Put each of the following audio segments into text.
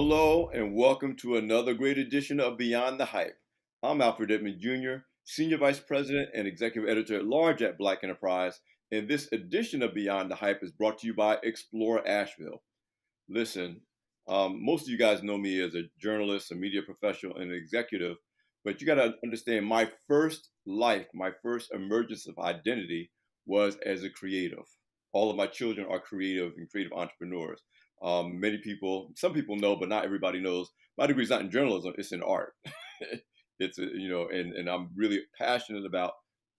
Hello and welcome to another great edition of Beyond the Hype. I'm Alfred Edmond Jr., Senior Vice President and Executive Editor at Large at B.L.A.C. Enterprise, and this edition of Beyond the Hype is brought to you by Explore Ashville. Listen, most of you guys know me as a journalist, a media professional, and an executive, but you got to understand my first life, my first emergence of identity was as a creative. All of my children are creative and creative entrepreneurs. Some people know, but not everybody knows. My degree is not in journalism; it's in art. And I'm really passionate about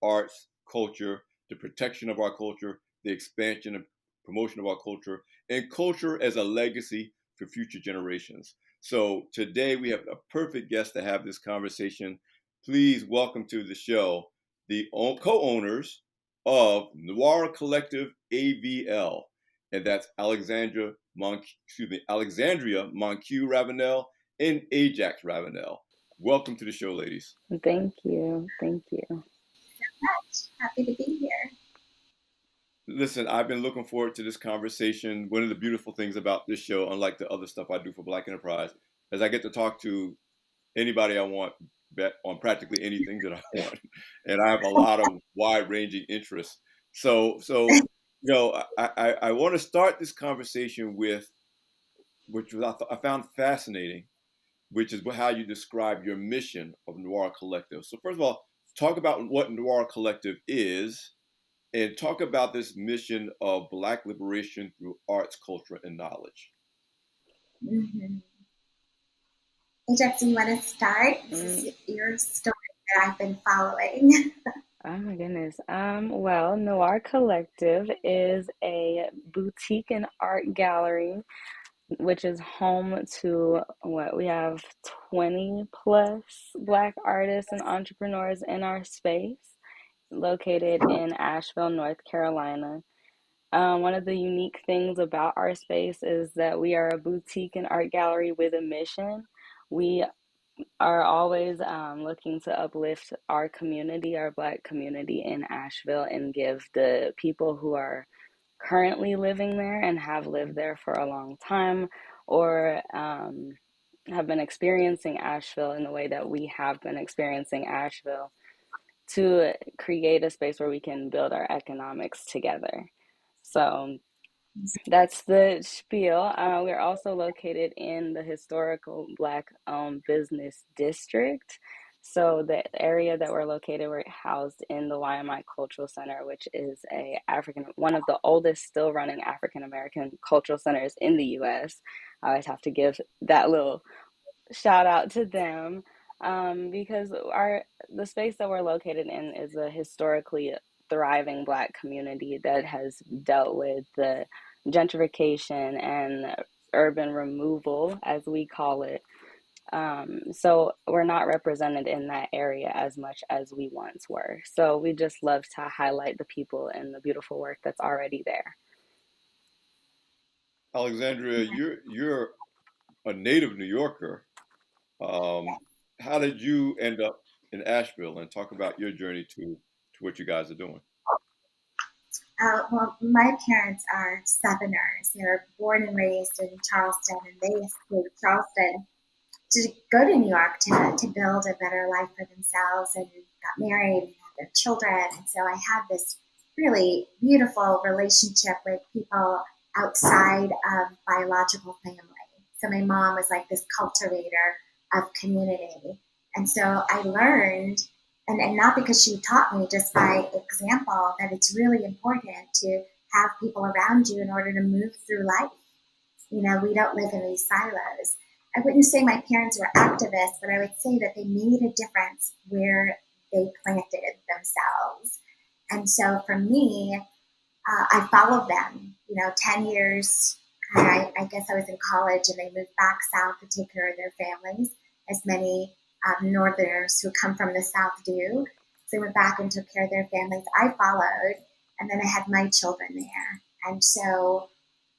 arts, culture, the protection of our culture, the expansion and promotion of our culture, and culture as a legacy for future generations. So today we have a perfect guest to have this conversation. Please welcome to the show the co-owners of Noir Collective AVL, and that's Alexandria Monque Ravenel and Ajax Ravenel. Welcome to the show, ladies. Thank you. Much. Happy to be here. Listen, I've been looking forward to this conversation. One of the beautiful things about this show, unlike the other stuff I do for B.L.A.C. Enterprise, is I get to talk to anybody I want on practically anything that I want. And I have a lot of wide-ranging interests. So I want to start this conversation with, which I found fascinating, which is how you describe your mission of Noir Collective. So first of all, talk about what Noir Collective is, and talk about this mission of Black liberation through arts, culture, and knowledge. Mm-hmm. Ajax, you want to start? This is your story that I've been following. Oh my goodness. Well, Noir Collective is a boutique and art gallery, which is home to we have 20 plus Black artists and entrepreneurs in our space, located in Asheville, North Carolina. One of the unique things about our space is that we are a boutique and art gallery with a mission. We are always looking to uplift our community, our Black community in Asheville, and give the people who are currently living there and have lived there for a long time, or have been experiencing Asheville in the way that we have been experiencing Asheville, to create a space where we can build our economics together. So that's the spiel. We're also located in the historical Black-owned business district. So the area that we're located, we're housed in the YMI Cultural Center, which is one of the oldest still running African American cultural centers in the U.S. I always have to give that little shout out to them, because the space that we're located in is a historically thriving Black community that has dealt with the gentrification and urban removal, as we call it. So we're not represented in that area as much as we once were. So we just love to highlight the people and the beautiful work that's already there. Alexandria, you're a native New Yorker. How did you end up in Asheville? And talk about your journey to what you guys are doing. Well, my parents are Southerners. They were born and raised in Charleston, and they escaped Charleston to go to New York to build a better life for themselves, and got married and had their children. And so I had this really beautiful relationship with people outside of biological family. So my mom was like this cultivator of community. And so I learned, and not because she taught me, just by example, that it's really important to have people around you in order to move through life. We don't live in these silos. I wouldn't say my parents were activists, but I would say that they made a difference where they planted themselves. And so for me, I followed them, 10 years. I guess I was in college and they moved back south to take care of their families, as many Northerners who come from the South do. So they went back and took care of their families. I followed, and then I had my children there. And so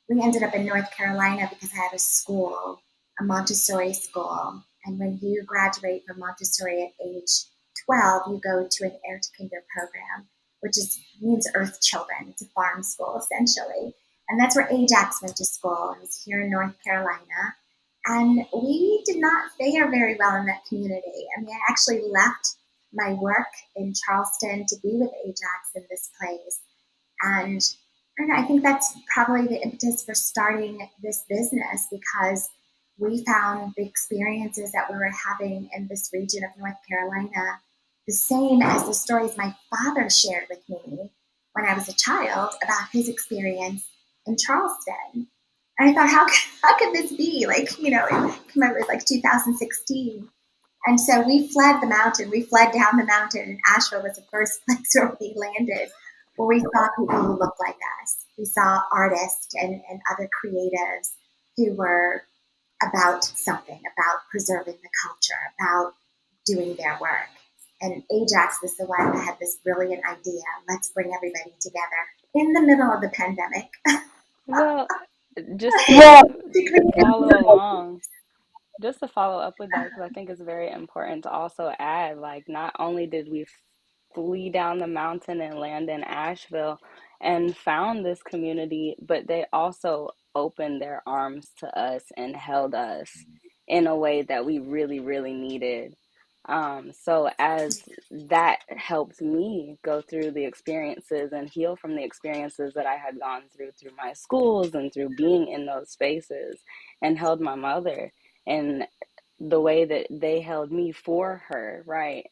we ended up in North Carolina because I had a school, a Montessori school. And when you graduate from Montessori at age 12, you go to an Air to Kinder program, which means Earth Children. It's a farm school, essentially. And that's where Ajax went to school. It was here in North Carolina. And we did not fare very well in that community. I mean, I actually left my work in Charleston to be with Ajax in this place. And I think that's probably the impetus for starting this business, because we found the experiences that we were having in this region of North Carolina the same as the stories my father shared with me when I was a child about his experience in Charleston. And I thought, how could this be? Like, it came out with like 2016. And so we fled the mountain. We fled down the mountain, and Asheville was the first place where we landed, where we saw people who looked like us. We saw artists and other creatives who were about something, about preserving the culture, about doing their work. And Ajax was the one that had this brilliant idea. Let's bring everybody together in the middle of the pandemic. Well, just Well, to follow along, just to follow up with that, because I think it's very important to also add, like, not only did we flee down the mountain and land in Asheville and found this community, but they also opened their arms to us and held us in a way that we really, really needed. So as that helped me go through the experiences and heal from the experiences that I had gone through my schools and through being in those spaces, and held my mother and the way that they held me for her, right?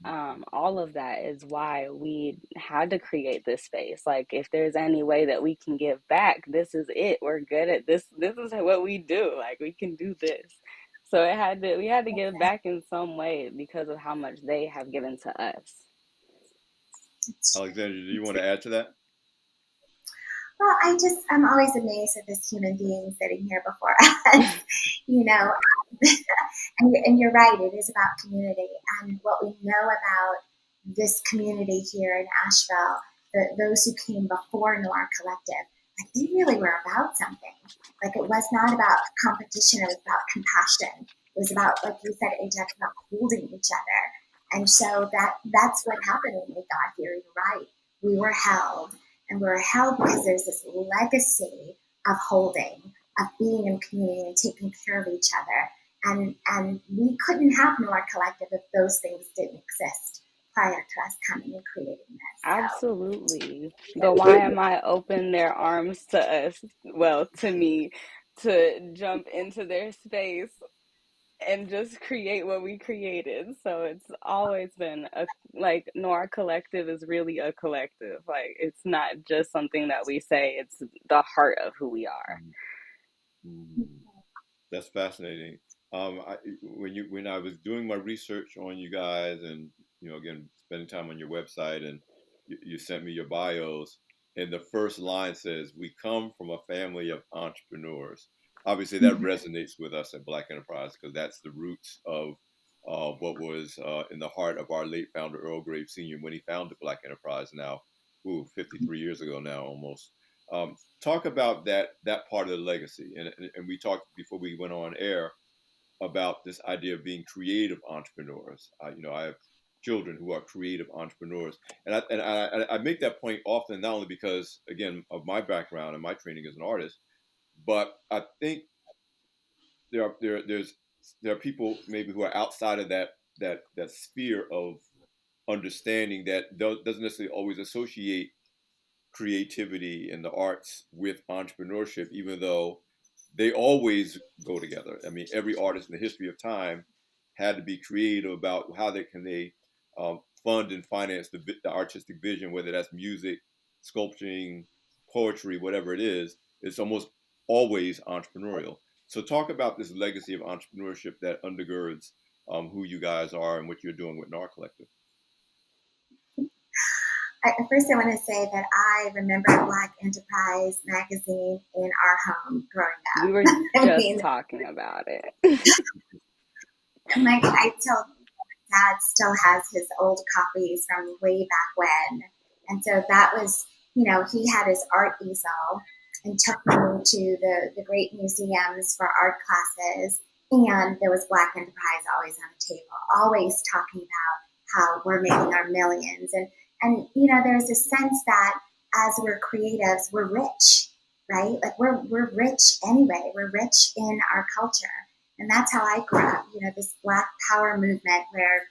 All of that is why we had to create this space. Like, if there's any way that we can give back, this is it. We're good at this. This is what we do. Like, we can do this. So we had to give back in some way because of how much they have given to us. Alexandria, do you want to add to that? Well, I'm always amazed at this human being sitting here before us, you know. And you're right, it is about community. And what we know about this community here in Asheville, those who came before Noir Collective, like, they really were about something. Like, it was not about competition, it was about compassion. It was about, like you said, Ajax, about holding each other. And so that's what happened when we got here. You're right. We were held. And we were held because there's this legacy of holding, of being in community and taking care of each other. And we couldn't have Noir Collective if those things didn't exist prior to us coming and creating this. So Absolutely. The why am I open their arms to us, well, to me, to jump into their space and just create what we created. So it's always been a, like, Noir Collective is really a collective. Like, it's not just something that we say, it's the heart of who we are. Mm-hmm. That's fascinating. When I was doing my research on you guys, and again, spending time on your website, and you sent me your bios, and the first line says, "We come from a family of entrepreneurs." Obviously, that resonates with us at Black Enterprise, because that's the roots of what was in the heart of our late founder Earl Grave Sr. when he founded Black Enterprise. Now, 53 years ago now, almost. Talk about that part of the legacy, and we talked before we went on air about this idea of being creative entrepreneurs. I have children who are creative entrepreneurs, and I make that point often, not only because, again, of my background and my training as an artist, but I think there are people maybe who are outside of that sphere of understanding that doesn't necessarily always associate creativity and the arts with entrepreneurship, even though they always go together. I mean, every artist in the history of time had to be creative about how they fund and finance the artistic vision, whether that's music, sculpting, poetry, whatever it is. It's almost always entrepreneurial. So talk about this legacy of entrepreneurship that undergirds who you guys are and what you're doing with Noir Collective. first, I want to say that I remember Black Enterprise magazine in our home growing up. We were just talking about it. I tell dad still has his old copies from way back when. And so that was, he had his art easel and took me to the great museums for art classes. And there was Black Enterprise always on the table, always talking about how we're making our millions. And there's a sense that as we're creatives, we're rich, right? Like, we're rich anyway. We're rich in our culture. And that's how I grew up, this Black Power movement where,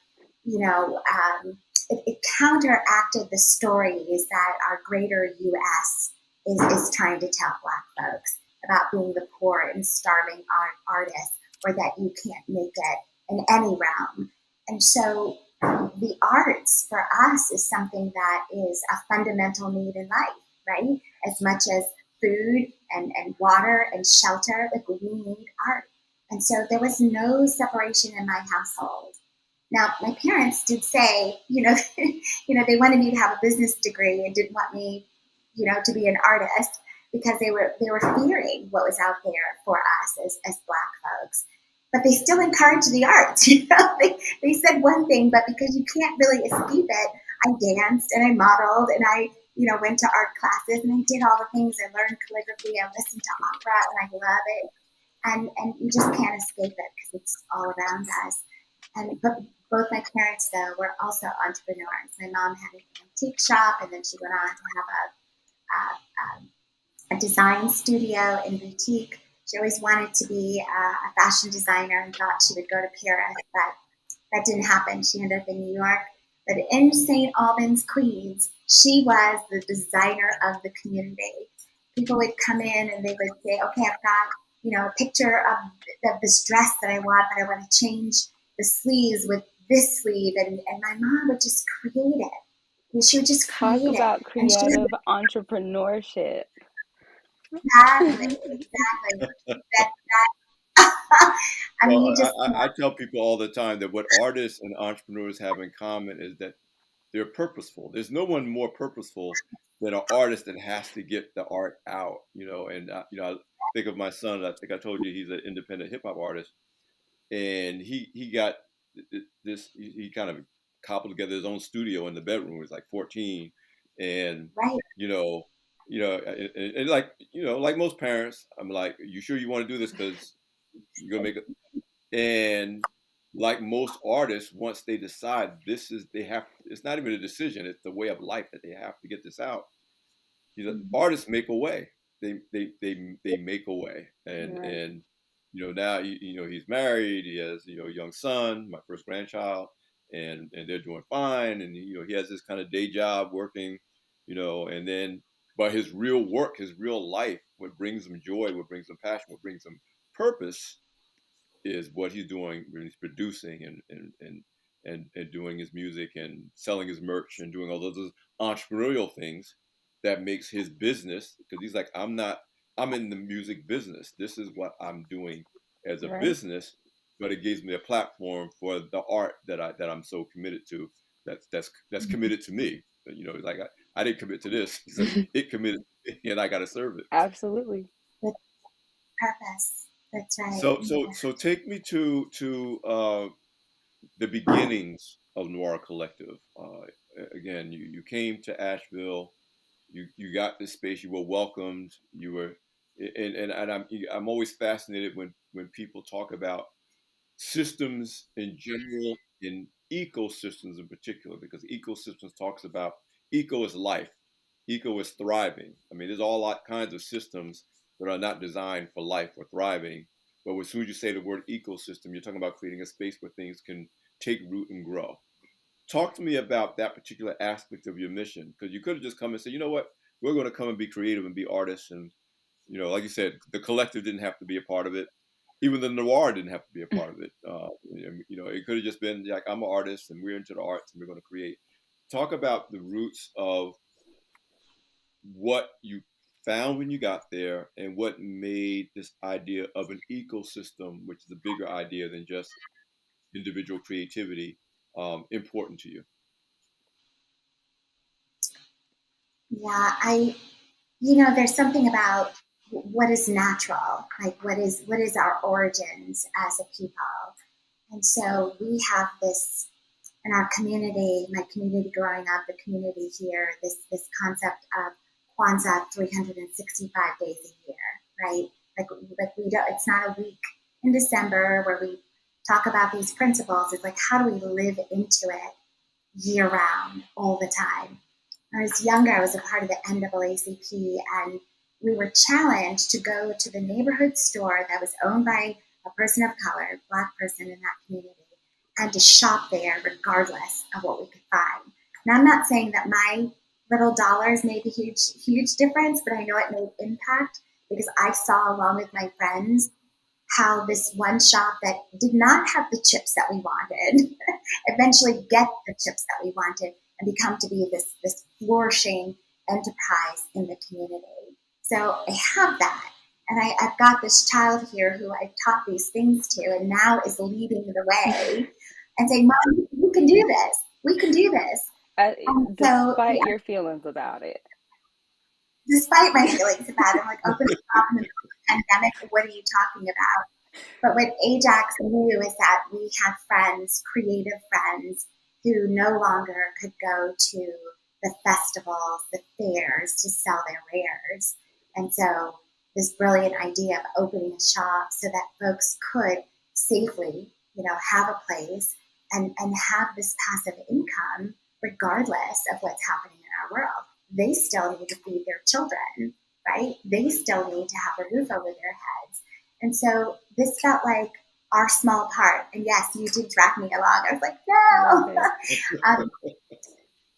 it counteracted the stories that our greater U.S. is trying to tell Black folks about being the poor and starving artists, or that you can't make it in any realm. And so the arts for us is something that is a fundamental need in life, right? As much as food and water and shelter, like we need art. And so there was no separation in my household. Now, my parents did say, they wanted me to have a business degree and didn't want me, to be an artist, because they were fearing what was out there for us as Black folks. But they still encouraged the arts. They said one thing, but because you can't really escape it, I danced and I modeled and I, went to art classes and I did all the things. I learned calligraphy. I listened to opera and I love it. And you just can't escape it because it's all around us. But both my parents, though, were also entrepreneurs. My mom had an antique shop, and then she went on to have a design studio and boutique. She always wanted to be a fashion designer and thought she would go to Paris, but that didn't happen. She ended up in New York. But in St. Albans, Queens, she was the designer of the community. People would come in and they would say, okay, I've got, a picture of this dress that I want, but I want to change the sleeves with this sleeve. And my mom would just create it. And she would just Talk create it. about And she creative entrepreneurship. exactly. I mean, you Well, just I tell people all the time that what artists and entrepreneurs have in common is that they're purposeful. There's no one more purposeful than an artist that has to get the art out, And I think of my son. I think I told you he's an independent hip hop artist, and he got this. He kind of cobbled together his own studio in the bedroom. He was like 14, and right. you know, and like like most parents, I'm like, you sure you want to do this because you're gonna make it? And like most artists, once they decide they have, it's not even a decision, it's the way of life that they have to get this out. Artists make a way. They make a way. Right. And now he's married, he has a young son, my first grandchild, and they're doing fine. And he has this kind of day job working, and then but his real work, his real life, what brings him joy, what brings him passion, what brings him purpose is what he's doing when he's producing and doing his music and selling his merch and doing all those entrepreneurial things that makes his business, because he's like, I'm in the music business, this is what I'm doing as a Right. business, but it gives me a platform for the art that I'm so committed to, that's committed to me. It's like I didn't commit to this, so it committed to me, and I got to serve it. Absolutely. With purpose. That's right. So take me to the beginnings of Noir Collective. Again, you came to Asheville. You got this space. You were welcomed. You were, and I'm always fascinated when people talk about systems in general and ecosystems in particular, because ecosystems talks about eco is life, eco is thriving. I mean, there's all kinds of systems that are not designed for life or thriving, but as soon as you say the word ecosystem, you're talking about creating a space where things can take root and grow. Talk to me about that particular aspect of your mission, because you could have just come and said, you know what, we're going to come and be creative and be artists, and like you said, the collective didn't have to be a part of it. Even the noir didn't have to be a part of it. It could have just been like, I'm an artist and we're into the arts and we're going to create. Talk about the roots of what you found when you got there and what made this idea of an ecosystem, which is a bigger idea than just individual creativity, important to you. Yeah, there's something about what is natural, like what is our origins as a people. And so we have this in our community, my community growing up, the community here, this concept of Kwanzaa 365 days a year, right? Like we don't, it's not a week in December where we talk about these principles. It's like, how do we live into it year round, all the time? When I was younger, I was a part of the NAACP, and we were challenged to go to the neighborhood store that was owned by a person of color, Black person in that community, and to shop there regardless of what we could find. Now, I'm not saying that my little dollars made a huge difference, but I know it made impact because I saw, along with my friends, how this one shop that did not have the chips that we wanted eventually get the chips that we wanted and become to be this flourishing enterprise in the community. So I have that. And I've got this child here who I've taught these things to and now is leading the way and saying, Mom, you can do this. We can do this. So, Despite yeah, your feelings about it. despite my feelings about it, I'm like, open up in the middle of the pandemic. What are you talking about? But what Ajax knew is that we had friends, creative friends, who no longer could go to the festivals, the fairs to sell their wares. And so this brilliant idea of opening a shop so that folks could safely, have a place and have this passive income regardless of what's happening in our world. They still need to feed their children, right? They still need to have a roof over their heads. And so this felt like our small part. And yes, you did drag me along. I was like, no.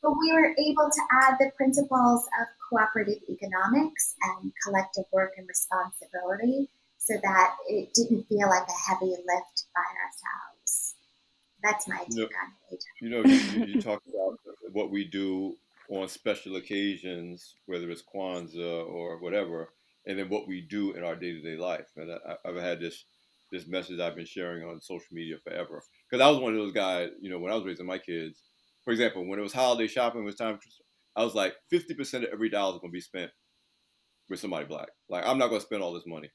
But we were able to add the principles of cooperative economics and collective work and responsibility so that it didn't feel like a heavy lift by ourselves. That's my take on it. You talk about what we do on special occasions, whether it's Kwanzaa or whatever, and then what we do in our day-to-day life. And I've had this message I've been sharing on social media forever. Because I was one of those guys, when I was raising my kids, for example, when it was holiday shopping, it was time, I was like, 50% of every dollar is going to be spent with somebody Black. Like, I'm not going to spend all this money.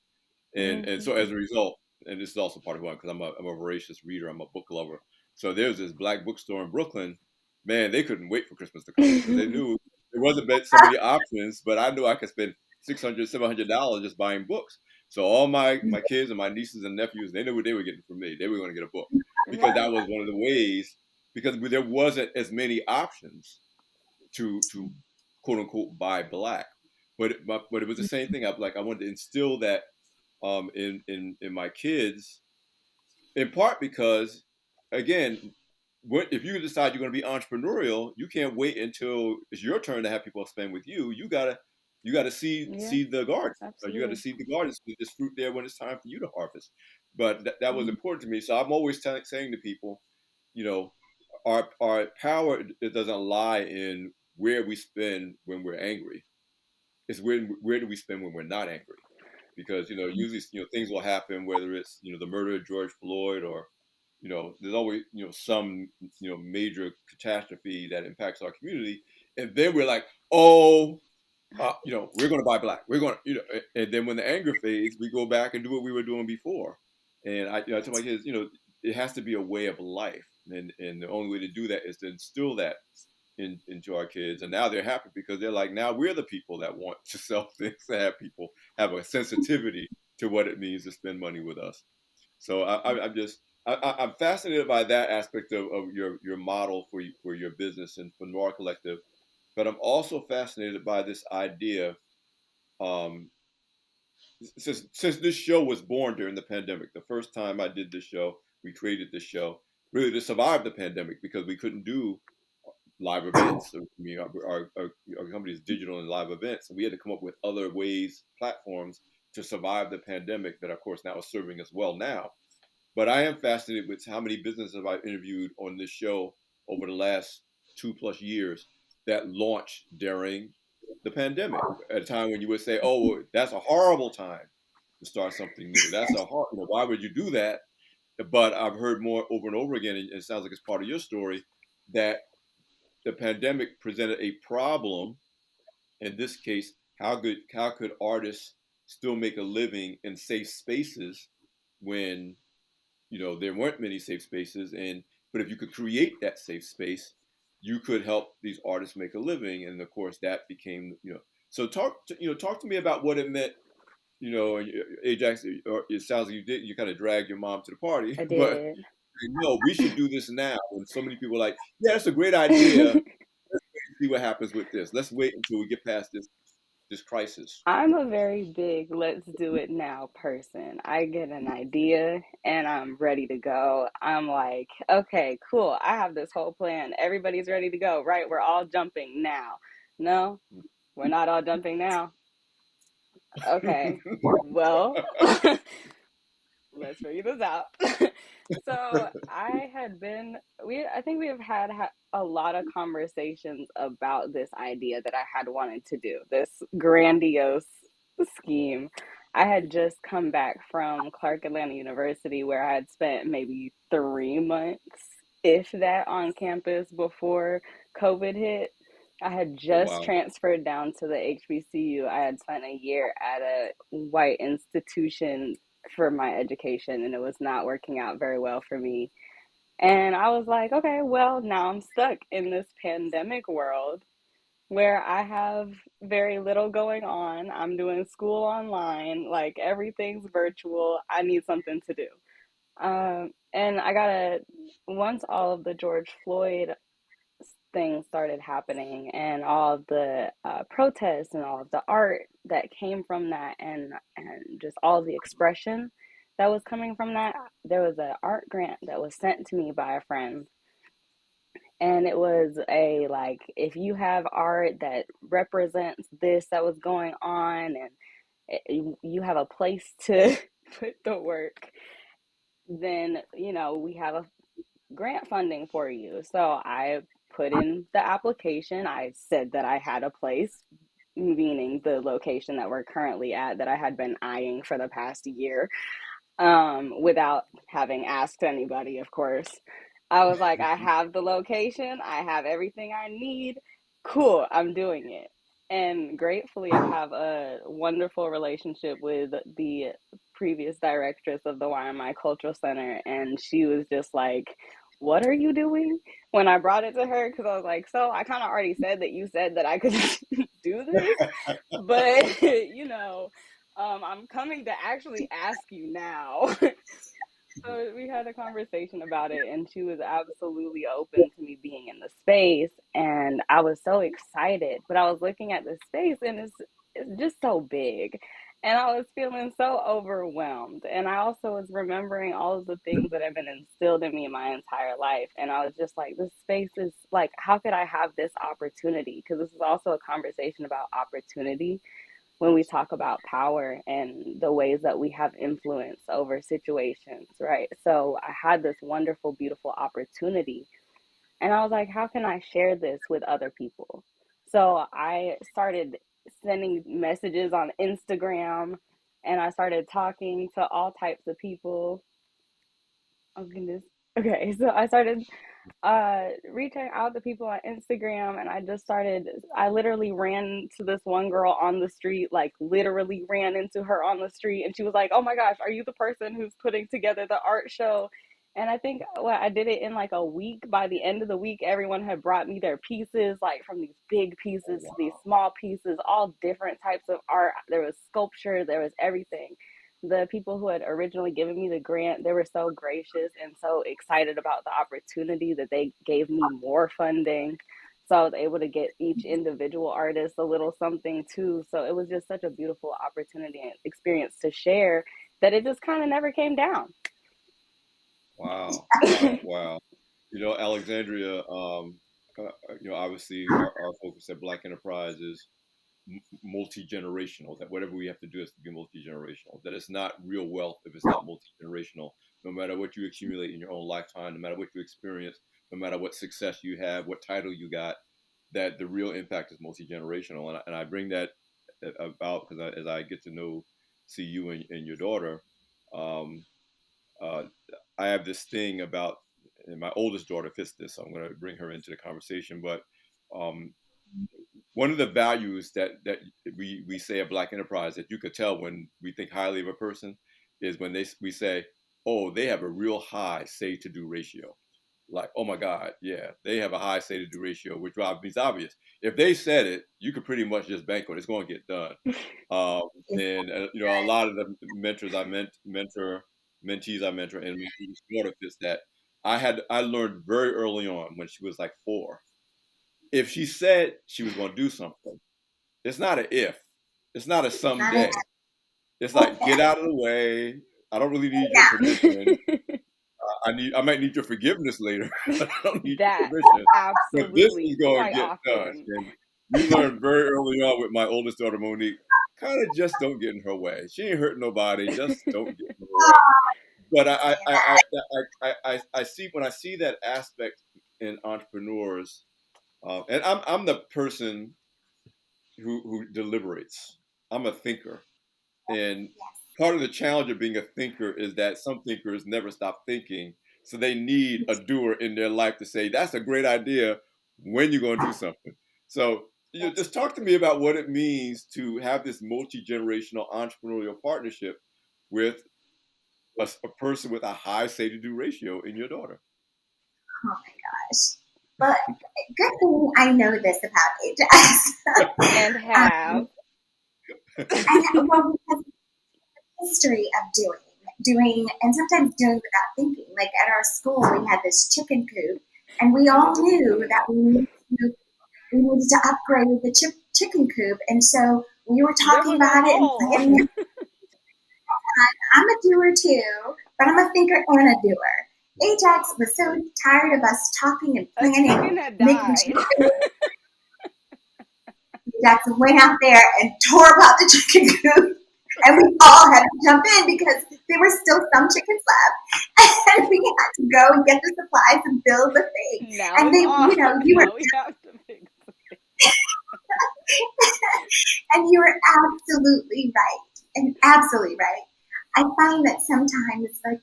And so as a result, and this is also part of why, because I'm a voracious reader, I'm a book lover. So there's this Black bookstore in Brooklyn. Man, they couldn't wait for Christmas to come because they knew there wasn't so many options, but I knew I could spend $600, $700 just buying books. So all my kids and my nieces and nephews, they knew what they were getting from me. They were going to get a book because that was one of the ways, because there wasn't as many options to quote unquote buy Black. But it was the same thing. I wanted to instill that in my kids, in part because, again, if you decide you're going to be entrepreneurial, you can't wait until it's your turn to have people spend with you. You gotta see the garden. You got to see the garden, see this fruit there when it's time for you to harvest. But that was important to me. So I'm always saying to people, our power, it doesn't lie in where we spend when we're angry. It's where do we spend when we're not angry? Because usually things will happen, whether it's the murder of George Floyd or there's always some major catastrophe that impacts our community, and then we're like, oh, we're going to buy Black, we're going to and then when the anger fades, we go back and do what we were doing before. And I tell my kids, it has to be a way of life, and the only way to do that is to instill that into our kids. And now they're happy because they're like, now we're the people that want to sell things, to have people have a sensitivity to what it means to spend money with us. So I'm fascinated by that aspect of your model for your business and for Noir Collective. But I'm also fascinated by this idea. Um, since this show was born during the pandemic, the first time I did this show, we created this show really to survive the pandemic because we couldn't do live events. So, our company is digital and live events, and we had to come up with other ways, platforms to survive the pandemic that, of course, now is serving us well now. But I am fascinated with how many businesses I've interviewed on this show over the last 2+ years that launched during the pandemic at a time when you would say, "Oh, well, that's a horrible time to start something new. That's why would you do that?" But I've heard more over and over again, and it sounds like it's part of your story, that the pandemic presented a problem. In this case, how could artists still make a living in safe spaces when there weren't many safe spaces? But if you could create that safe space, you could help these artists make a living. And of course, that became So talk to me about what it meant. Ajax. It sounds like you kind of dragged your mom to the party, I but did. no, we should do this now. And so many people are like, yeah, that's a great idea. Let's see what happens with this. Let's wait until we get past this this crisis? I'm a very big let's do it now person. I get an idea and I'm ready to go. I'm like, okay, cool. I have this whole plan. Everybody's ready to go, right? We're all jumping now. No, we're not all jumping now. Okay, well, let's figure this out. So I had been, I think we have had a lot of conversations about this idea that I had wanted to do, this grandiose scheme. I had just come back from Clark Atlanta University where I had spent maybe 3 months, if that, on campus before COVID hit. I had Oh, just wow. transferred down to the HBCU. I had spent a year at a white institution for my education, and it was not working out very well for me. And I was like, okay, well, now I'm stuck in this pandemic world where I have very little going on. I'm doing school online, like everything's virtual. I need something to do. And I gotta, once all of the George Floyd things started happening and all of the protests and all of the art that came from that, and just all the expression that was coming from that, there was an art grant that was sent to me by a friend, and it was a like, if you have art that represents this that was going on, and you have a place to put the work, then we have a grant funding for you. So I put in the application. I said that I had a place, meaning the location that we're currently at, that I had been eyeing for the past year, without having asked anybody, of course. I was like, I have the location, I have everything I need. Cool, I'm doing it. And gratefully, I have a wonderful relationship with the previous directress of the YMI Cultural Center. And she was just like, what are you doing? When I brought it to her, because I was like, so I kind of already said that you said that I could do this, but I'm coming to actually ask you now. So we had a conversation about it, and she was absolutely open to me being in the space, and I was so excited. But I was looking at the space, and it's just so big, and I was feeling so overwhelmed. And I also was remembering all of the things that have been instilled in me my entire life, and I was just like, this space is like, how could I have this opportunity? Because this is also a conversation about opportunity when we talk about power and the ways that we have influence over situations, right? So I had this wonderful, beautiful opportunity. And I was like, how can I share this with other people? So I started sending messages on Instagram, and I started talking to all types of people. Oh, goodness. Okay, so I started reaching out to people on Instagram, and I literally ran to this one girl on the street, like literally ran into her on the street, and she was like, oh my gosh, are you the person who's putting together the art show? And I think, well, I did it in like a week. By the end of the week, everyone had brought me their pieces, like from these big Oh, pieces to these wow. small pieces, all different types of art. There was sculpture, there was everything. The people who had originally given me the grant, they were so gracious and so excited about the opportunity that they gave me more funding. So I was able to get each individual artist a little something too. So it was just such a beautiful opportunity and experience to share that it just kind of never came down. Wow. Wow. Wow. Alexandria, obviously our focus at Black Enterprise is multi-generational, that whatever we have to do is to be multi-generational, that it's not real wealth if it's not multi-generational. No matter what you accumulate in your own lifetime, no matter what you experience, no matter what success you have, what title you got, that the real impact is multi-generational. And I bring that about because as I get to see you and your daughter, um, uh, I have this thing about, and my oldest daughter fits this, so I'm going to bring her into the conversation. But um, one of the values that we say at Black Enterprise that you could tell when we think highly of a person is when we say, oh, they have a real high say to do ratio. Like, oh my God, yeah, they have a high say to do ratio, which means obvious. If they said it, you could pretty much just bank on it. It's going to get done. Um, It's and a lot of the mentors mentees I mentor, and my daughter fits that. I learned very early on when she was like 4. If she said she was going to do something, it's not an if. It's not a It's not a someday. It's like, get out of the way. I don't really need your yeah. permission. I might need your forgiveness later, but I don't need your That permission. But this is absolutely going to quite get done. often. And we learned very early on with my oldest daughter, Monique, kind of just don't get in her way. She ain't hurting nobody. Just don't get in her way. Oh, But that. I see when I see that aspect in entrepreneurs, and I'm the person who deliberates. I'm a thinker. And Yes. part of the challenge of being a thinker is that some thinkers never stop thinking. So they need a doer in their life to say, that's a great idea when you're going to do something. So just talk to me about what it means to have this multi-generational entrepreneurial partnership with a person with a high say to do ratio in your daughter. Oh my gosh. But good thing I know this about Ajax. And have. And well, because history of doing, and sometimes doing without thinking. Like at our school, we had this chicken coop, and we I all know what you're knew talking that about. we needed to upgrade the chicken coop, and so we were There talking was a about it and hole. planning. I'm a doer too, but I'm a thinker and a doer. Ajax was so tired of us talking and A planning, chicken had making died. sure Jackson went out there and tore apart the chicken coop. And we all had to jump in because there were still some chickens left. And we had to go and get the supplies and build the thing. Now And it's they, off. you were, Now we have to fix it. and you were absolutely right. And absolutely right. I find that sometimes, like,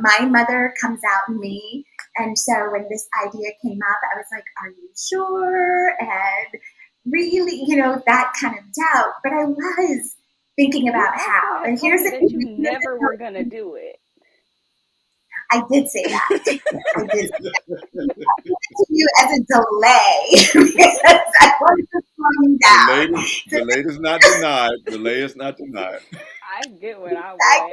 my mother comes out in me. And so when this idea came up, I was like, are you sure? And really, that kind of doubt. But I was thinking You about also how. had And told here's me the that you thing. never were going to do it. I did say that. I did say to you as a delay because I wanted to slow you down. So Delayed is not denied. Delay is not denied. I get what I I want.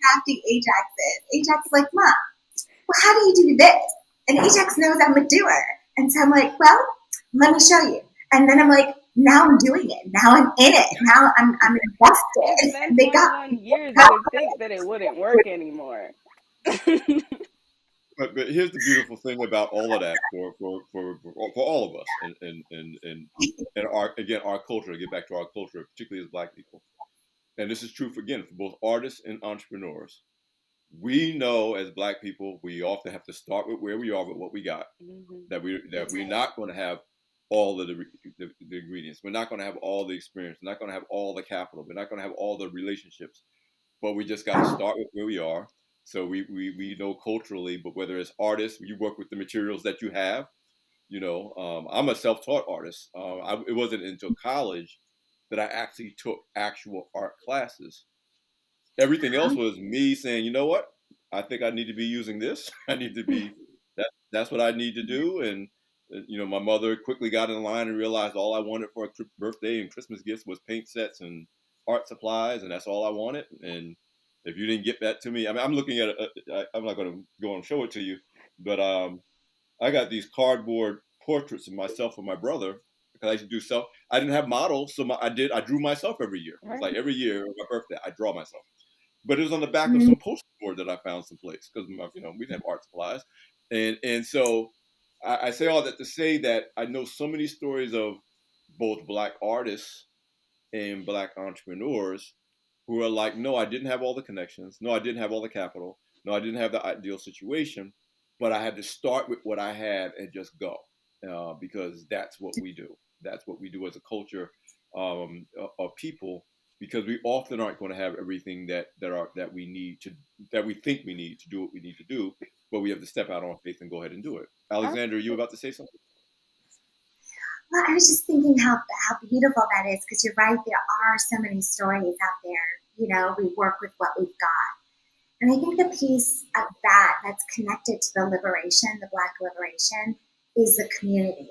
crafty Ajax is. Ajax is like, Mom, well, how do you do this? And Ajax knows I'm a doer. And so I'm like, well, let me show you. And then I'm like, now I'm doing it. Now I'm in it. Now I'm It's invested. been And they got 21 years. You would think that it wouldn't work anymore. But here's the beautiful thing about all of that for all of us and our culture, to get back to our culture, particularly as Black people. And this is true for both artists and entrepreneurs. We know as Black people, we often have to start with where we are with what we got. Hmm. We're not going to have all of the ingredients. We're not going to have all the experience. We're not going to have all the capital. We're not going to have all the relationships. But we just got to start with where we are. So we know culturally, but whether it's artists, you work with the materials that you have. I'm a self-taught artist. It wasn't until college that I actually took actual art classes. Everything else was me saying, you know what? I think I need to be using this. I need to be that's what I need to do. And my mother quickly got in line and realized all I wanted for a birthday and Christmas gifts was paint sets and art supplies, and that's all I wanted. And if you didn't get that to me, I mean, I'm looking at it. I'm not going to go and show it to you, but I got these cardboard portraits of myself and my brother because I used to do self. I didn't have models, so I drew myself every year. It's like Right. every year on my birthday, I draw myself. But it was on the back of mm, some poster board that I found someplace because we didn't have art supplies, and so I say all that to say that I know so many stories of both Black artists and Black entrepreneurs who are like, no, I didn't have all the connections, no, I didn't have all the capital, no, I didn't have the ideal situation, but I had to start with what I had and just go because that's what we do. That's what we do as a culture of people because we often aren't going to have everything that we need to that we think we need to do what we need to do, but we have to step out on faith and go ahead and do it. Alexander, are you Absolutely. about to say something? well, I was just thinking how beautiful that is because you're right. There are so many stories out there. We work with what we've got. And I think the piece of that that's connected to the liberation, the Black liberation, is the community,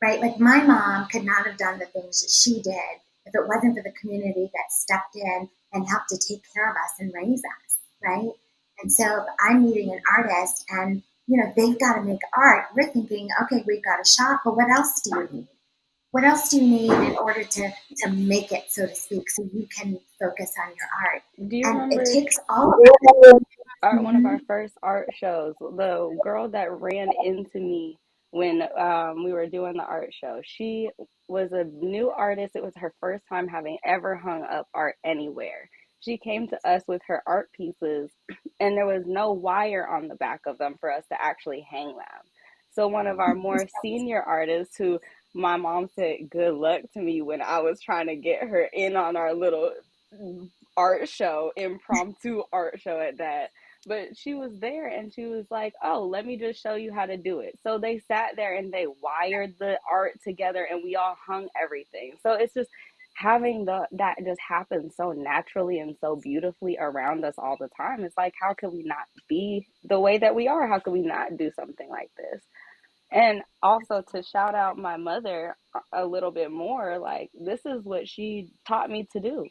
right? Like my mom could not have done the things that she did if it wasn't for the community that stepped in and helped to take care of us and raise us, right? And so if I'm meeting an artist and they've got to make art, we're thinking, okay, we've got a shop, but what else do you need? what else do you need in order to make it, so to speak, so you can focus on your art? Do you And it remember takes all of it. one of our Mm-hmm. first art shows? The girl that ran into me when we were doing the art show, she was a new artist. It was her first time having ever hung up art anywhere. She came to us with her art pieces, and there was no wire on the back of them for us to actually hang them. So one of our more senior artists, who my mom said good luck to me when I was trying to get her in on our little art show, impromptu art show at that. But she was there and she was like, "Oh, let me just show you how to do it." So they sat there and they wired the art together and we all hung everything. So it's just having the that just happens so naturally and so beautifully around us all the time. It's like, how can we not be the way that we are? How can we not do something like this? And also to shout out my mother a little bit more, like, this is what she taught me to do.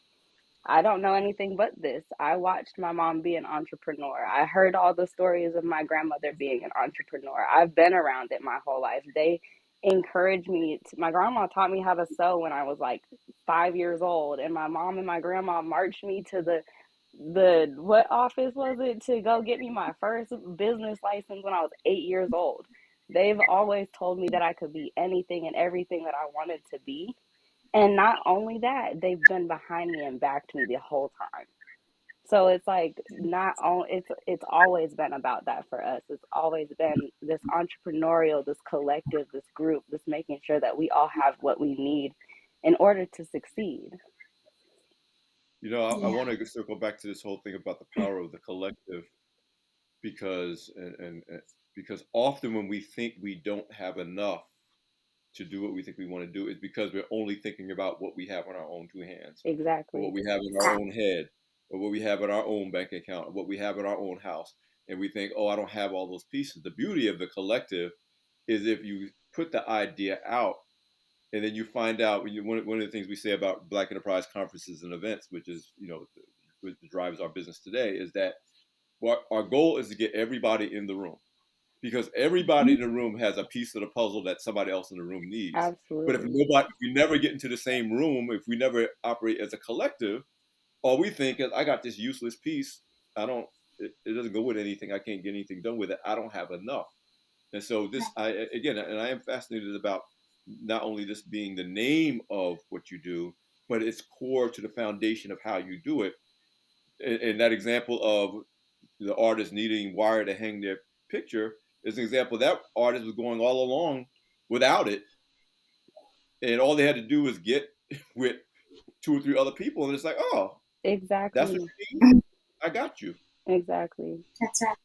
I don't know anything but this. I watched my mom be an entrepreneur. I heard all the stories of my grandmother being an entrepreneur. I've been around it my whole life. They encouraged me to, my grandma taught me how to sew when I was like 5 years old, and my mom and my grandma marched me to the what office was it to go get me my first business license when I was 8 years old. They've always told me that I could be anything and everything that I wanted to be, and not only that, they've been behind me and backed me the whole time. So it's like, not on it's always been about that for us. It's always been this entrepreneurial, this collective, this group, this making sure that we all have what we need in order to succeed. You know, I Yeah. want to circle back to this whole thing about the power of the collective because and because often when we think we don't have enough to do what we think we want to do, it's because we're only thinking about what we have on our own two hands, or what Exactly. we have in our own head, or what we have in our own bank account, or what we have in our own house. And we think, oh, I don't have all those pieces. The beauty of the collective is if you put the idea out and then you find out one of the things we say about Black Enterprise conferences and events, which is, what drives our business today, is that our goal is to get everybody in the room because everybody in the room has a piece of the puzzle that somebody else in the room needs. But Absolutely. if we never get into the same room, if we never operate as a collective, all we think is, I got this useless piece. I don't. It doesn't go with anything. I can't get anything done with it. I don't have enough. And so I am fascinated about not only this being the name of what you do, but it's core to the foundation of how you do it. And that example of the artist needing wire to hang their picture is an example that artist was going all along without it, and all they had to do was get with two or three other people, and it's like, oh, that's what Exactly. you need. I got you. Exactly. That's right.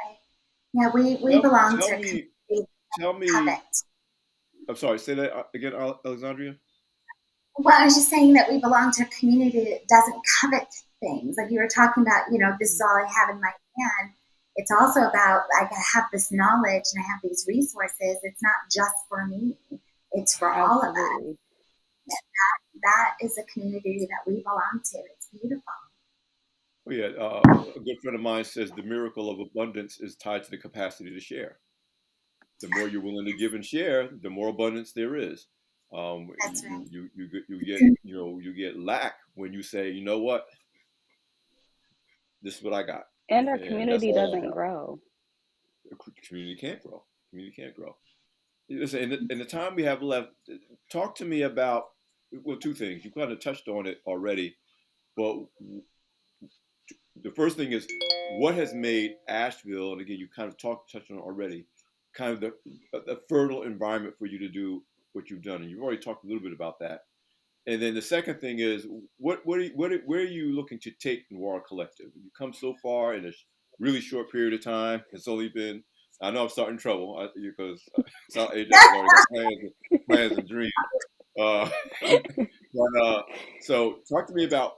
Right. Yeah, we Tell, belong tell to a me, community tell that me. covet. I'm sorry. Say that again, Alexandria. Well, I was just saying that we belong to a community that doesn't covet things. Like you were talking about, this is all I have in my hand. It's also about, like, I have this knowledge and I have these resources. It's not just for me, it's for all of us. Absolutely. That is a community that we belong to. It's beautiful. Oh yeah, a good friend of mine says the miracle of abundance is tied to the capacity to share. The more you're willing to give and share, the more abundance there is. That's right. You get lack when you say, you know what, this is what I got, And our and that's community all I doesn't got. grow. The community can't grow. Community can't grow. Listen, in the time we have left, talk to me about, well, two things. You kind of touched on it already, but the first thing is, what has made Asheville, and again, you kind of touched on it already, kind of the fertile environment for you to do what you've done, and you've already talked a little bit about that. And then the second thing is, where are you looking to take Noir Collective? You come so far in a really short period of time. It's only been, I know I'm starting trouble because Ajax has already got plans and dreams. Uh, so talk to me about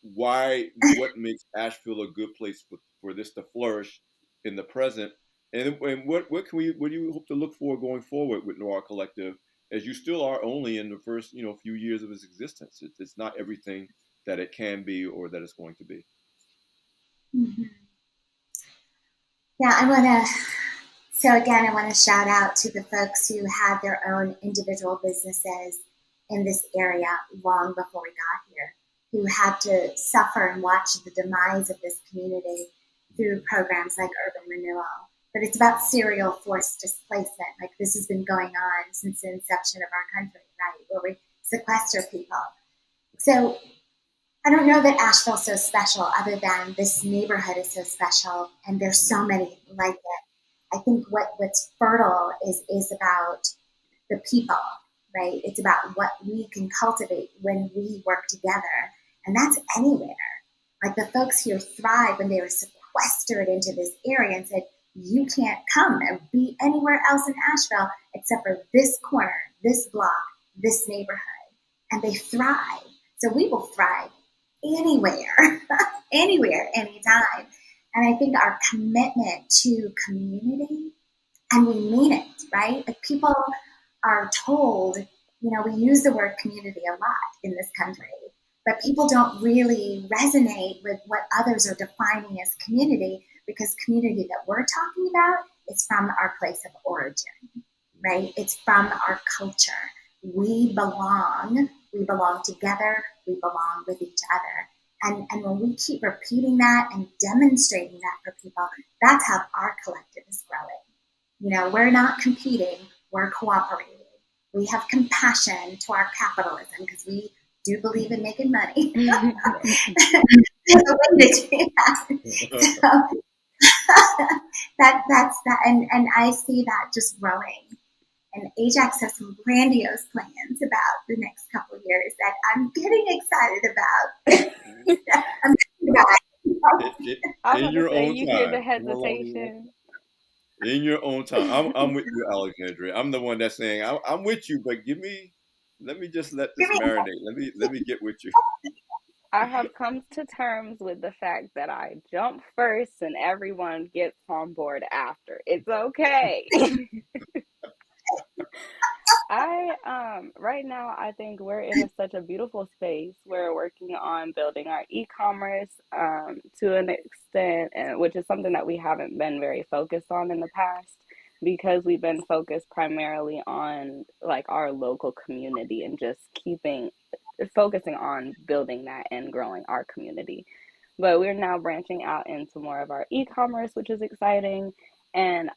what makes Asheville a good place for this to flourish in the present, and what do you hope to look for going forward with Noir Collective, as you still are only in the first few years of its existence. It's not everything that it can be or that it's going to be. Mm-hmm. Yeah, I want to So again, I want to shout out to the folks who had their own individual businesses in this area long before we got here, who had to suffer and watch the demise of this community through programs like urban renewal. But it's about serial forced displacement. Like this has been going on since the inception of our country, right? Where we sequester people. So I don't know that Asheville's so special other than this neighborhood is so special and there's so many like it. I think what's fertile is about the people, right? It's about what we can cultivate when we work together. And that's anywhere. Like the folks here thrive when they were sequestered into this area and said, you can't come and be anywhere else in Asheville except for this corner, this block, this neighborhood. And they thrive. So we will thrive anywhere, anywhere, anytime. And I think our commitment to community, and we mean it, right? Like people are told, we use the word community a lot in this country, but people don't really resonate with what others are defining as community because community that we're talking about is from our place of origin, right? It's from our culture. We belong together, we belong with each other. And when we keep repeating that and demonstrating that for people, that's how our collective is growing. We're not competing, we're cooperating. We have compassion to our capitalism because we do believe in making money. There's a way to do that. So that's that. And I see that just growing. And Ajax has some grandiose plans about the next couple of years that I'm getting excited about. I'm I was In about to your say, own you hear the time. Come along, hesitation. in your own time. I'm with you, Alexandria. I'm the one that's saying I'm with you, but let me just let this marinate. Let me get with you. I have come to terms with the fact that I jump first and everyone gets on board after. It's okay. I right now I think we're in such a beautiful space. We're working on building our e-commerce to an extent, and which is something that we haven't been very focused on in the past because we've been focused primarily on like our local community and just keeping focusing on building that and growing our community. But we're now branching out into more of our e-commerce, which is exciting. And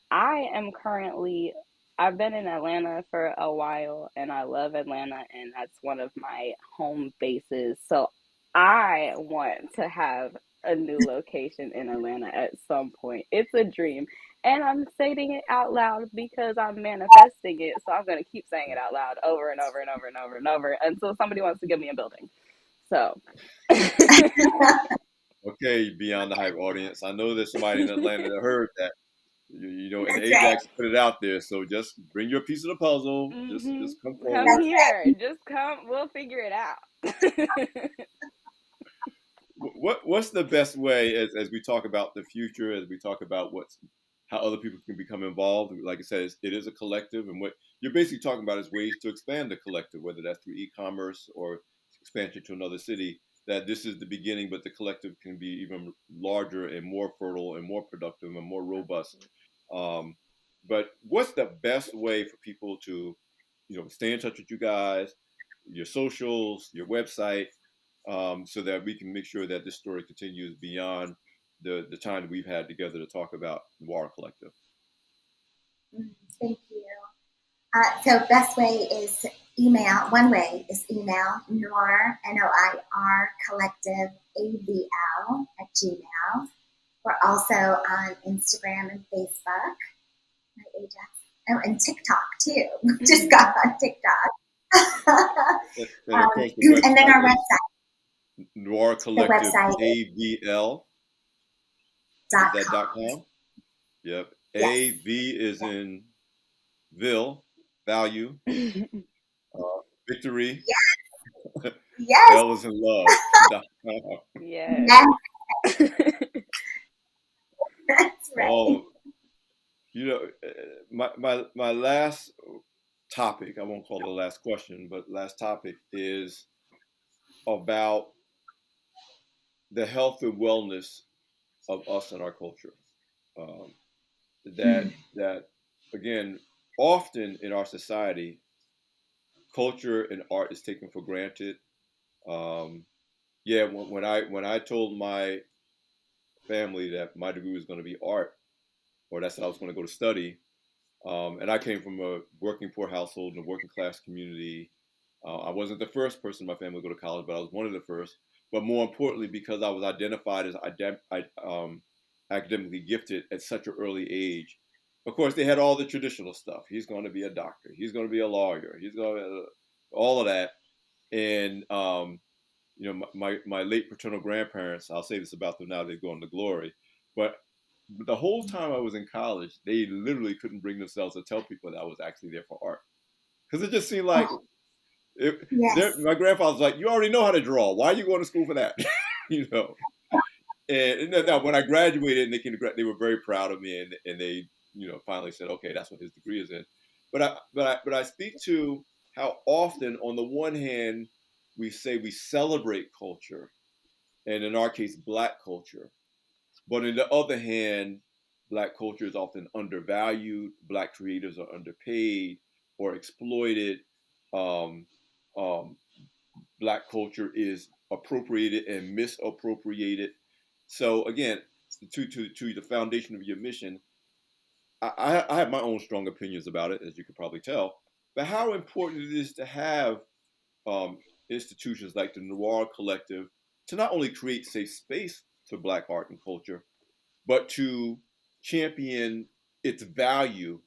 I've been in Atlanta for a while and I love Atlanta and that's one of my home bases. So I want to have a new location in Atlanta at some point. It's a dream. And I'm saying it out loud because I'm manifesting it. So I'm going to keep saying it out loud over and over and over and over and over until somebody wants to give me a building. So Okay, beyond the hype audience. I know there's somebody in Atlanta that heard that. And That's right. Ajax put it out there. So just bring your piece of the puzzle. Just come come forward. That's here. Just come. We'll figure it out. What's the best way as we talk about the future, as we talk about how other people can become involved? Like I said, it is a collective, and what you're basically talking about is ways to expand the collective, whether that's through e-commerce or expansion to another city. That this is the beginning, but the collective can be even larger and more fertile and more productive and more robust. Um, but what's the best way for people to, stay in touch with you guys, your socials, your website, so that we can make sure that this story continues beyond the time that we've had together to talk about Noir Collective. Thank you. So best way is email. One way is email Noir Noir Collective AVL at Gmail. We're also on Instagram and Facebook. Ajax. Oh, and TikTok too. Just got on TikTok. And of course, And then our website. Noir The Collective website is AVL. Is that .com. .com? Yep. Yes. AV is in Ville, value, victory. Yes. L is in love. .com. Yes. Yes. That's right. Oh, my last topic. I won't call it the last question, but last topic is about the health and wellness of us and our culture. Um, that again, often in our society, culture and art is taken for granted. Um, yeah, when I told my family that my degree was going to be art, or that's what I was going to go to study, and I came from a working poor household in a working class community. I wasn't the first person in my family to go to college, but I was one of the first. But more importantly, because I was identified as academically gifted at such an early age, of course, they had all the traditional stuff. He's going to be a doctor. He's going to be a lawyer. He's going to all of that. And my late paternal grandparents. I'll say this about them now; they've gone to glory. But the whole time I was in college, they literally couldn't bring themselves to tell people that I was actually there for art because it just seemed like Oh, yes. my grandfather's like, "You already know how to draw. Why are you going to school for that?" you know. And now when I graduated and they were very proud of me and they finally said, "Okay, that's what his degree is in." But I speak to how often, on the one hand, we say we celebrate culture, and in our case, Black culture. But on the other hand, Black culture is often undervalued. Black creators are underpaid or exploited. Um, um, Black culture is appropriated and misappropriated. So again, to the foundation of your mission, I have my own strong opinions about it, as you could probably tell. But how important it is to have um, institutions like the Noir Collective to not only create safe space for Black art and culture, but to champion its value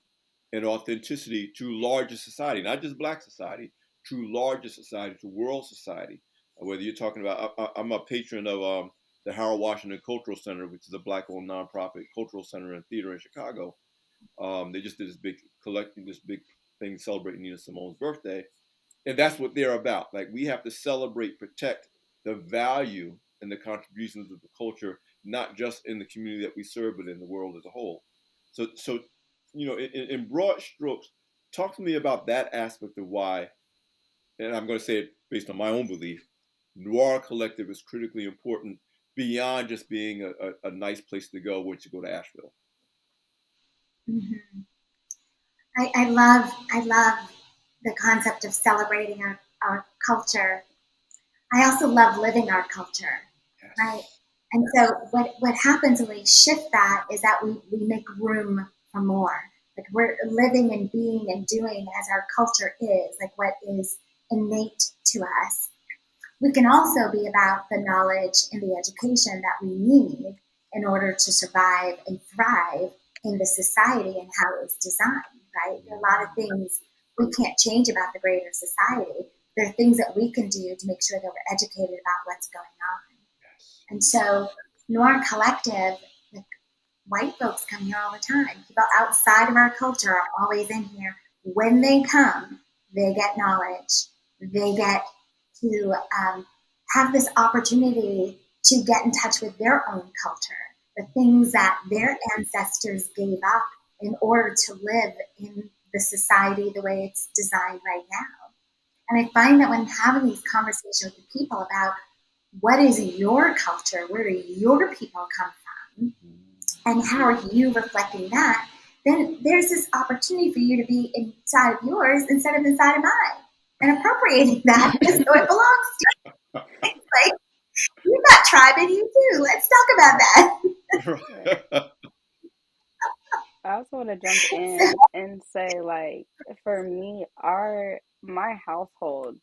and authenticity to larger society, not just Black society, to larger society, to world society. Whether you're talking about, I'm a patron of the Harold Washington Cultural Center, which is a Black-owned nonprofit cultural center and theater in Chicago. They just did this big thing celebrating Nina Simone's birthday, and that's what they're about. Like we have to celebrate, protect the value and the contributions of the culture, not just in the community that we serve, but in the world as a whole. So in broad strokes, talk to me about that aspect of why, and I'm going to say it based on my own belief. Noir Collective is critically important beyond just being a nice place to go once you go to Asheville. Hmm. I love the concept of celebrating our culture. I also love living our culture, right? Yes. And so what happens when we shift that is that we make room for more. Like we're living and being and doing as our culture is, like what is innate to us. We can also be about the knowledge and the education that we need in order to survive and thrive in the society and how it's designed, right? There are a lot of things we can't change about the greater society. There are things that we can do to make sure that we're educated about what's going on. Yes. And so, Noir Collective, like white folks come here all the time. People outside of our culture are always in here. When they come, they get knowledge. They get to have this opportunity to get in touch with their own culture, the things that their ancestors gave up in order to live in the society the way it's designed right now. And I find that when having these conversations with people about what is your culture, where do your people come from, and how are you reflecting that, then there's this opportunity for you to be inside of yours instead of inside of mine and appropriating that as though it belongs to you. Like, you got tribe in you too. Let's talk about that. Right. I also want to jump So, in and say, like, for me, my household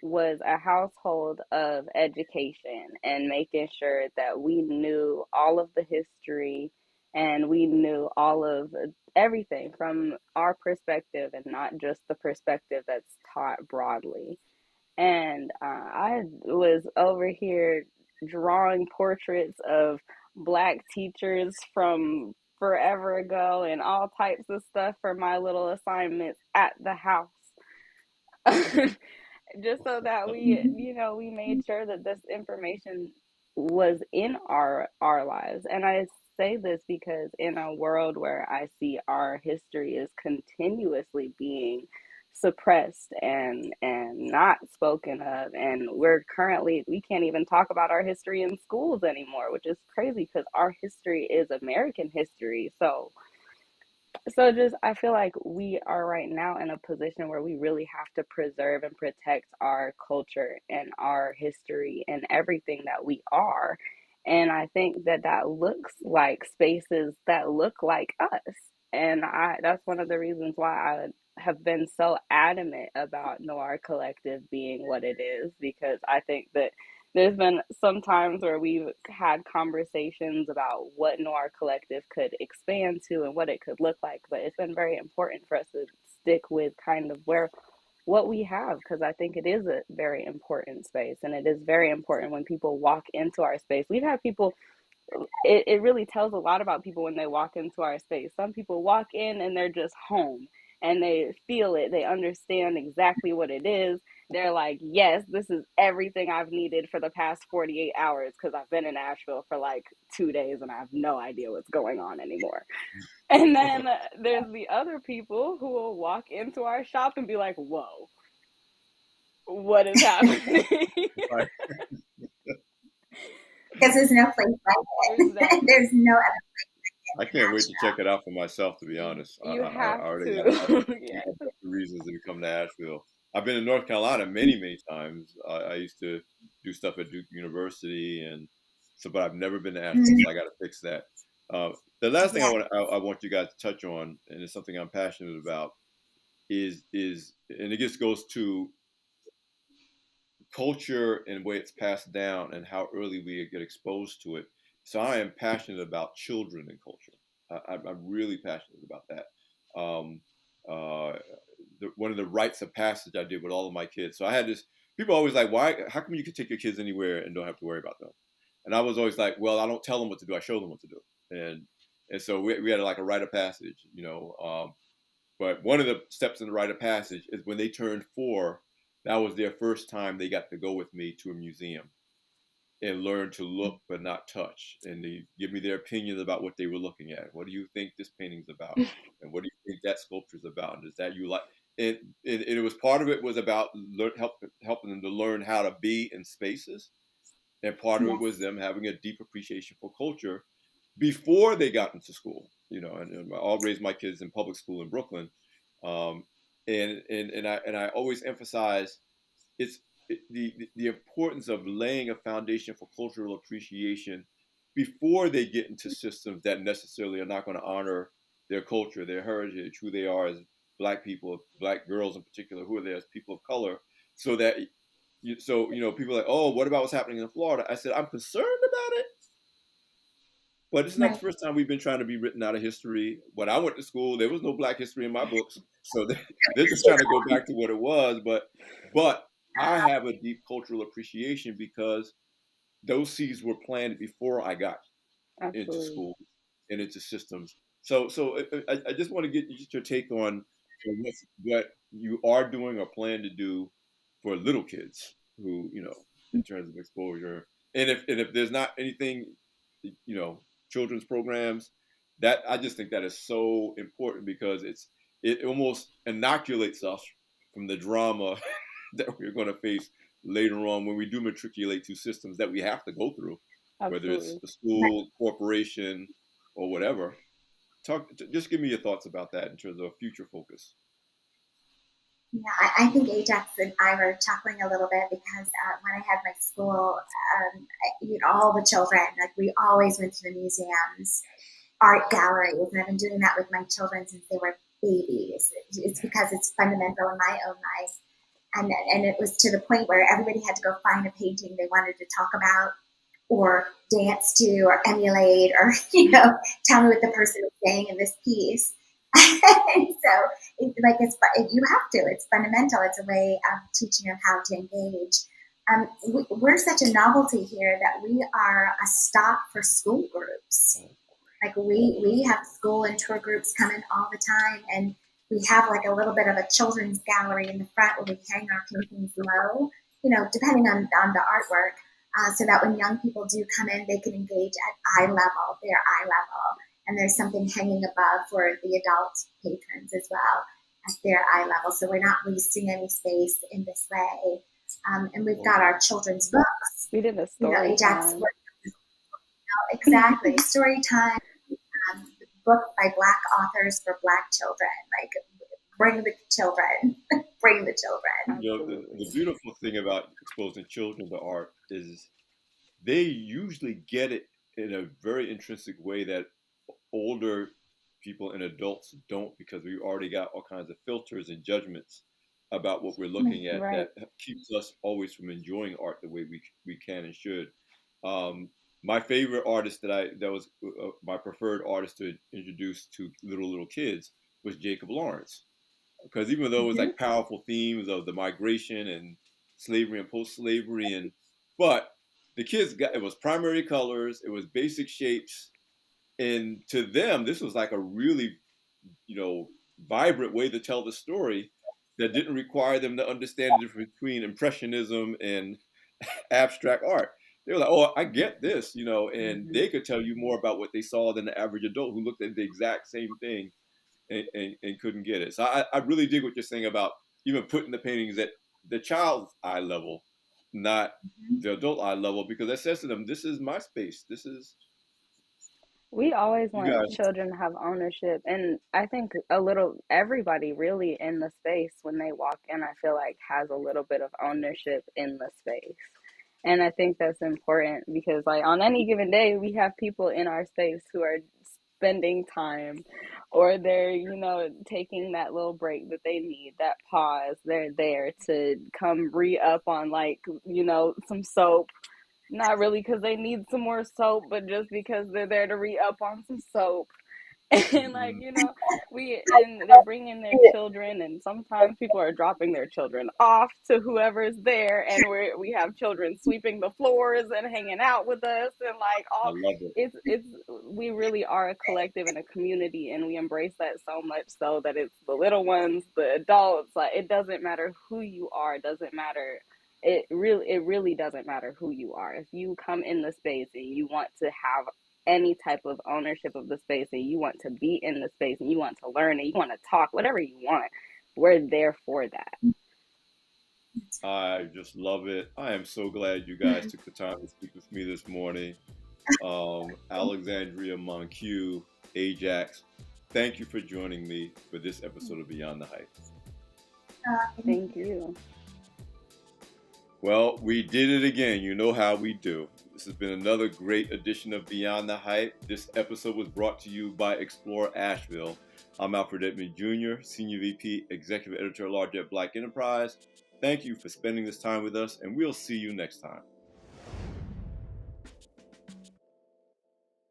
was a household of education and making sure that we knew all of the history and we knew all of everything from our perspective and not just the perspective that's taught broadly. And I was over here drawing portraits of black teachers from forever ago and all types of stuff for my little assignments at the house. Just so that we made sure that this information was in our lives. And I say this because in a world where I see our history is continuously being suppressed and not spoken of, and we can't even talk about our history in schools anymore, which is crazy because our history is American history. So So just, I feel like we are right now in a position where we really have to preserve and protect our culture and our history and everything that we are. And I think that that looks like spaces that look like us. And that's one of the reasons why I have been so adamant about Noir Collective being what it is, because I think that there's been some times where we've had conversations about what Noir Collective could expand to and what it could look like, but it's been very important for us to stick with kind of where what we have, because I think it is a very important space, and it is very important when people walk into our space. We've had people, it really tells a lot about people when they walk into our space. Some people walk in and they're just home and they feel it. They understand exactly what it is. They're like, yes, this is everything I've needed for the past 48 hours because I've been in Asheville for like 2 days and I have no idea what's going on anymore. And then there's the other people who will walk into our shop and be like, whoa, what is happening? Right. Because there's no place like it. Exactly. There's no other I place can't in wait to check it out for myself, to be honest. You I have already got to. Yes. reasons to come to Asheville. I've been in North Carolina many, many times. I used to do stuff at Duke University, and so, but I've never been to Asheville, Mhm. so I got to fix that. The last thing Yeah, I want you guys to touch on, and it's something I'm passionate about, is and it just goes to culture and the way it's passed down and how early we get exposed to it. So I am passionate about children and culture. I'm really passionate about that. Um, uh, one of the rites of passage I did with all of my kids. So I had this. People always like, why? How come you can take your kids anywhere and don't have to worry about them? And I was always like, well, I don't tell them what to do. I show them what to do. And so we had like a rite of passage, you know. But one of the steps in the rite of passage is when they turned 4, that was their first time they got to go with me to a museum and learn to look but not touch. And they give me their opinions about what they were looking at. What do you think this painting's about? And what do you think that sculpture's about? And is that you like? And it was part of it was about helping them to learn how to be in spaces. And part of it was yes, them having a deep appreciation for culture before they got into school. You know, and I'll raise my kids in public school in Brooklyn, um, and I always emphasize it's the importance of laying a foundation for cultural appreciation before they get into systems that necessarily are not going to honor their culture, their heritage, who they are as Black people, Black girls in particular, who are they as people of color, so that people are like, oh, what about what's happening in Florida? I said, I'm concerned about it, but it's not the right, first time we've been trying to be written out of history. When I went to school, there was no Black history in my books, so they're just trying to go back to what it was. But I have a deep cultural appreciation because those seeds were planted before I got into Absolutely. school and into systems. So I just want to get just your take on what you are doing or plan to do for little kids who, in terms of exposure. And if there's not anything, you know, children's programs, that I just think that is so important because it almost inoculates us from the drama that we're going to face later on when we do matriculate to systems that we have to go through, whether it's Absolutely. a right. school, corporation, or whatever. Just give me your thoughts about that in terms of future focus. Yeah, I think Ajax and I were chuckling a little bit because when I had my school, all the children, like we always went to the museums, art galleries, and I've been doing that with my children since they were babies. It's because it's fundamental in my own life. And it was to the point where everybody had to go find a painting they wanted to talk about or dance to or emulate or tell me what the person is saying in this piece. And so you have to, it's fundamental, it's a way of teaching them how to engage. We're such a novelty here that we are a stop for school groups. Like we have school and tour groups coming all the time, and we have like a little bit of a children's gallery in the front where we hang our paintings low, depending on the artwork, so that when young people do come in, they can engage at their eye level, and there's something hanging above for the adult patrons as well at their eye level. So we're not wasting any space in this way. And we've got our children's books. We did a story Ajax, time. exactly, story time, book by Black authors for Black children. Like, bring the children, bring the children. The beautiful thing about exposing children to art is they usually get it in a very intrinsic way that older people and adults don't, because we already got all kinds of filters and judgments about what we're looking at Right. that keeps us always from enjoying art the way we can and should. My favorite artist that was my preferred artist to introduce to little kids was Jacob Lawrence, because even though it was like powerful themes of the migration and slavery and post-slavery, but the kids got, it was primary colors, it was basic shapes, and to them this was like a really vibrant way to tell the story that didn't require them to understand the difference between impressionism and abstract art. They were like, oh, I get this, and Mm-hmm. they could tell you more about what they saw than the average adult who looked at the exact same thing and couldn't get it. So I really dig what you're saying about even putting the paintings at the child's eye level, not the adult eye level, because that says to them, this is my space. This is, We always you want guys. children to have ownership, and I think a little everybody really in the space when they walk in, I feel like has a little bit of ownership in the space. And I think that's important because like on any given day, we have people in our space who are spending time or they're, taking that little break that they need, that pause. They're there to come re-up on like, some soap, not really because they need some more soap, but just because they're there to re up on some soap. And like, Mhm. and they're bringing their children, and sometimes people are dropping their children off to whoever's there, and we have children sweeping the floors and hanging out with us, and like I all love it. it's we really are a collective and a community, and we embrace that so much so that it's the little ones, the adults, like it doesn't matter who you are, it doesn't matter, it really doesn't matter who you are. If you come in the space and you want to have any type of ownership of the space and you want to be in the space and you want to learn and you want to talk, whatever you want, we're there for that. I just love it. I am so glad you guys took the time to speak with me this morning. Alexandria, Monque, Ajax, thank you for joining me for this episode of Beyond the Hype. Thank Thank you. you. Well, we did it again. You know how we do. This has been another great edition of Beyond the Hype. This episode was brought to you by Explore Ashville. I'm Alfred Edmond Jr., Senior VP, Executive Editor at Large at B.L.A.C Enterprise. Thank you for spending this time with us, and we'll see you next time.